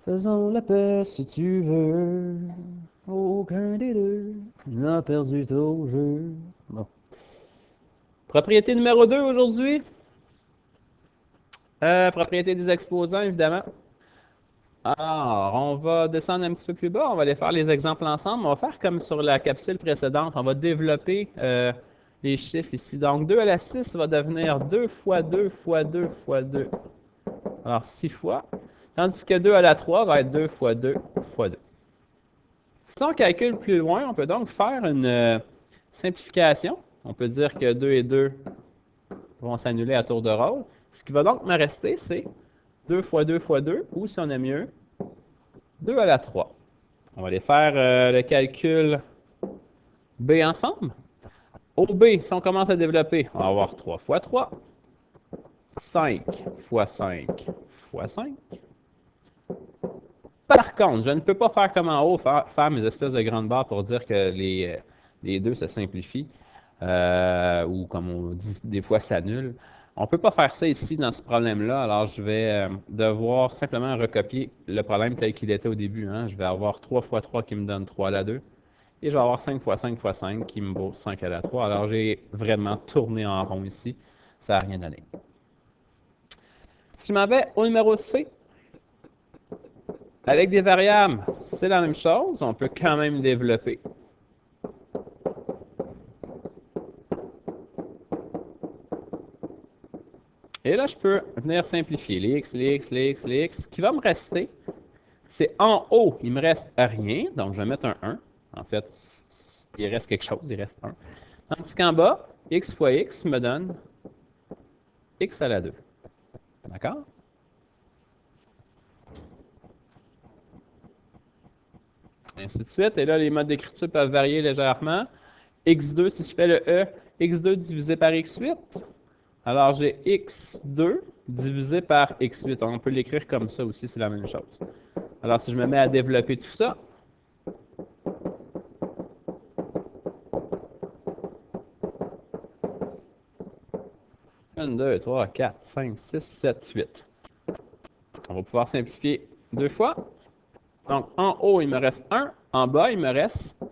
Faisons la paix si tu veux. Aucun des deux n'a perdu au jeu. Bon. Propriété numéro 2 aujourd'hui. Propriété des exposants, évidemment. Alors, on va descendre un petit peu plus bas. On va aller faire les exemples ensemble. On va faire comme sur la capsule précédente. On va développer les chiffres ici. Donc, 2 à la 6 va devenir 2 fois 2 fois 2 fois 2. Alors, 6 fois. Tandis que 2 à la 3 va être 2 fois 2 fois 2. Si on calcule plus loin, on peut donc faire une simplification. On peut dire que 2 et 2 vont s'annuler à tour de rôle. Ce qui va donc me rester, c'est 2 fois 2 fois 2, ou si on aime mieux, 2 à la 3. On va aller faire le calcul B ensemble. Au B, si on commence à développer, on va avoir 3 fois 3, 5 fois 5 fois 5. Par contre, je ne peux pas faire comme en haut, faire mes espèces de grandes barres pour dire que les deux se simplifient, ou comme on dit, des fois s'annulent. On ne peut pas faire ça ici dans ce problème-là, alors je vais devoir simplement recopier le problème tel qu'il était au début. Hein. Je vais avoir 3 fois 3 qui me donne 3 à la 2, et je vais avoir 5 fois 5 fois 5 qui me vaut 5 à la 3. Alors j'ai vraiment tourné en rond ici, ça n'a rien donné. Si je m'en vais au numéro C, avec des variables, c'est la même chose, on peut quand même développer. Et là, je peux venir simplifier les x, les x, les x, les x. Ce qui va me rester, c'est en haut, il me reste rien, donc je vais mettre un 1. En fait, il reste quelque chose, il reste 1. Tandis qu'en bas, x fois x me donne x à la 2. D'accord? Ainsi de suite. Et là, les modes d'écriture peuvent varier légèrement. x2, si je fais le e, x2 divisé par x8. Alors, j'ai x2 divisé par x8. On peut l'écrire comme ça aussi, c'est la même chose. Alors, si je me mets à développer tout ça, 1, 2, 3, 4, 5, 6, 7, 8. On va pouvoir simplifier deux fois. Donc, en haut, il me reste 1. En bas, il me reste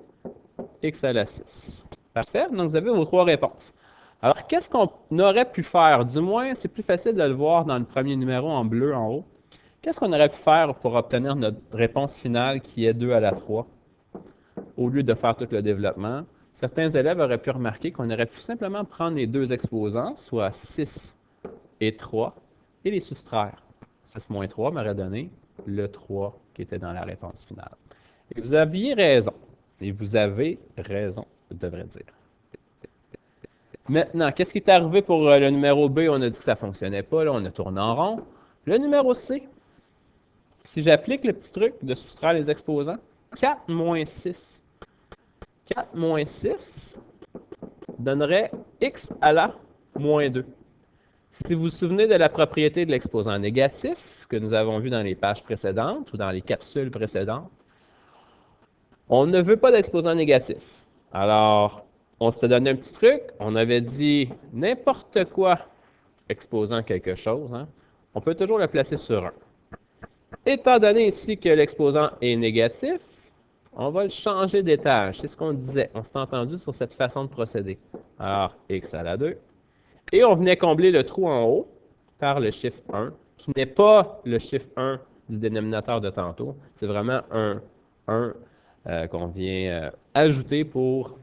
x à la 6. Parfait. Donc, vous avez vos trois réponses. Alors, qu'est-ce qu'on aurait pu faire? Du moins, c'est plus facile de le voir dans le premier numéro en bleu en haut. Qu'est-ce qu'on aurait pu faire pour obtenir notre réponse finale qui est 2 à la 3 au lieu de faire tout le développement? Certains élèves auraient pu remarquer qu'on aurait pu simplement prendre les deux exposants, soit 6 et 3, et les soustraire. 6 moins 3 m'aurait donné le 3 qui était dans la réponse finale. Et vous aviez raison. Et vous avez raison, je devrais dire. Maintenant, qu'est-ce qui est arrivé pour le numéro B? On a dit que ça ne fonctionnait pas, là, on a tourné en rond. Le numéro C, si j'applique le petit truc de soustraire les exposants, 4 moins 6. 4 moins 6 donnerait x à la moins 2. Si vous vous souvenez de la propriété de l'exposant négatif que nous avons vu dans les pages précédentes ou dans les capsules précédentes, on ne veut pas d'exposant négatif. Alors, on s'est donné un petit truc. On avait dit n'importe quoi exposant quelque chose, hein, on peut toujours le placer sur 1. Étant donné ici que l'exposant est négatif, on va le changer d'étage. C'est ce qu'on disait. On s'est entendu sur cette façon de procéder. Alors, x à la 2. Et on venait combler le trou en haut par le chiffre 1, qui n'est pas le chiffre 1 du dénominateur de tantôt. C'est vraiment un 1 qu'on vient ajouter pour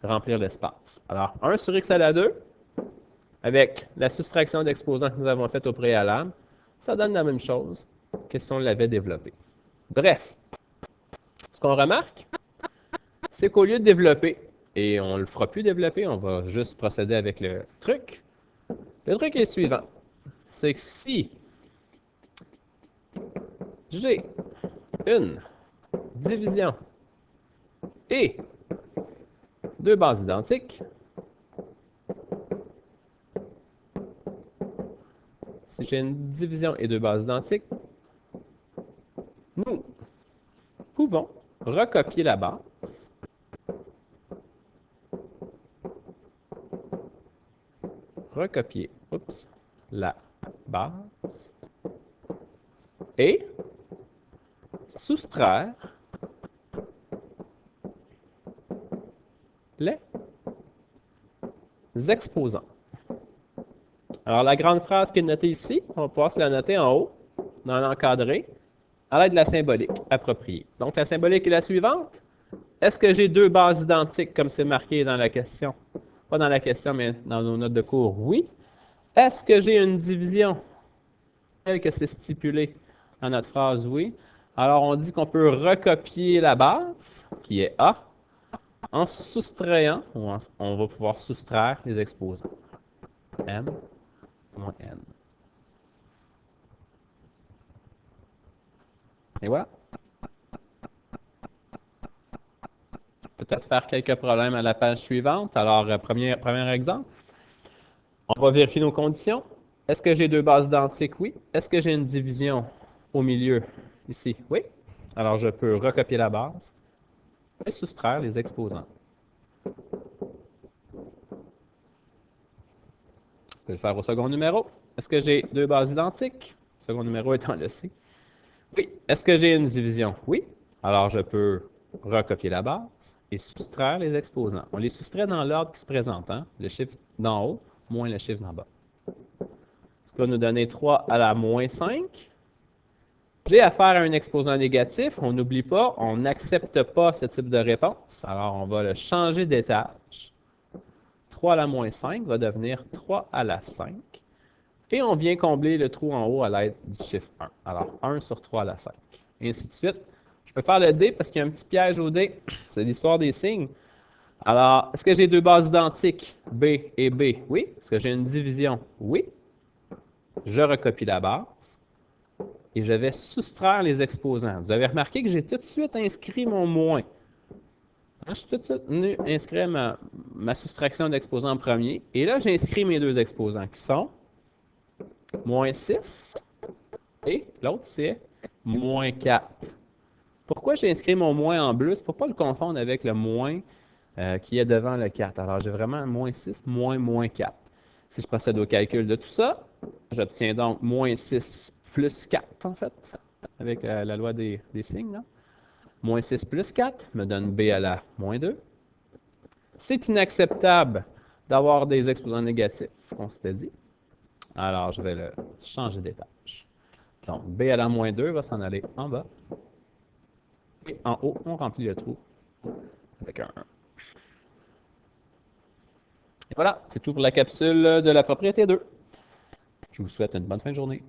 remplir l'espace. Alors, 1 sur x à la 2, avec la soustraction d'exposants que nous avons faite au préalable, ça donne la même chose que si on l'avait développé. Bref, ce qu'on remarque, c'est qu'au lieu de développer, et on ne le fera plus développer, on va juste procéder avec le truc est suivant. C'est que si j'ai une division et deux bases identiques, si j'ai une division et deux bases identiques, nous pouvons recopier la base, la base, et soustraire les exposants. Alors, la grande phrase qui est notée ici, on va pouvoir se la noter en haut, dans l'encadré, à l'aide de la symbolique appropriée. Donc, la symbolique est la suivante. Est-ce que j'ai deux bases identiques, comme c'est marqué dans la question? Pas dans la question, mais dans nos notes de cours, oui. Est-ce que j'ai une division telle que c'est stipulé dans notre phrase? Oui. Alors, on dit qu'on peut recopier la base, qui est A, en soustrayant, on va pouvoir soustraire les exposants. M moins N. Et voilà. Peut-être faire quelques problèmes à la page suivante. Alors, premier exemple. On va vérifier nos conditions. Est-ce que j'ai deux bases identiques? Oui. Est-ce que j'ai une division au milieu? Ici, oui. Alors, je peux recopier la base et soustraire les exposants. Je peux le faire au second numéro. Est-ce que j'ai deux bases identiques? Le second numéro étant le C. Oui. Est-ce que j'ai une division? Oui. Alors, je peux recopier la base et soustraire les exposants. On les soustrait dans l'ordre qui se présente. Hein? Le chiffre d'en haut moins le chiffre d'en bas. Ce qui va nous donner 3 à la moins 5. J'ai affaire à un exposant négatif. On n'oublie pas, on n'accepte pas ce type de réponse. Alors, on va le changer d'étage. 3 à la moins 5 va devenir 3 à la 5. Et on vient combler le trou en haut à l'aide du chiffre 1. Alors, 1 sur 3 à la 5. Et ainsi de suite. Je peux faire le D parce qu'il y a un petit piège au D. C'est l'histoire des signes. Alors, est-ce que j'ai deux bases identiques, B et B? Oui. Est-ce que j'ai une division? Oui. Je recopie la base et je vais soustraire les exposants. Vous avez remarqué que j'ai tout de suite inscrit mon moins. Je suis tout de suite venu inscrire ma soustraction d'exposants en premier. Et là, j'inscris mes deux exposants qui sont moins 6 et l'autre, c'est moins 4. Pourquoi j'ai inscrit mon moins en bleu? C'est pour ne pas le confondre avec le moins qui est devant le 4. Alors, j'ai vraiment moins 6, moins 4. Si je procède au calcul de tout ça, j'obtiens donc moins 6 plus 4, en fait, avec la loi des signes. Là. Moins 6 plus 4 me donne B à la moins 2. C'est inacceptable d'avoir des exposants négatifs, on s'était dit. Alors, je vais le changer d'étage. Donc, B à la moins 2 va s'en aller en bas. Et en haut, on remplit le trou avec un 1. Et voilà, c'est tout pour la capsule de la propriété 2. Je vous souhaite une bonne fin de journée.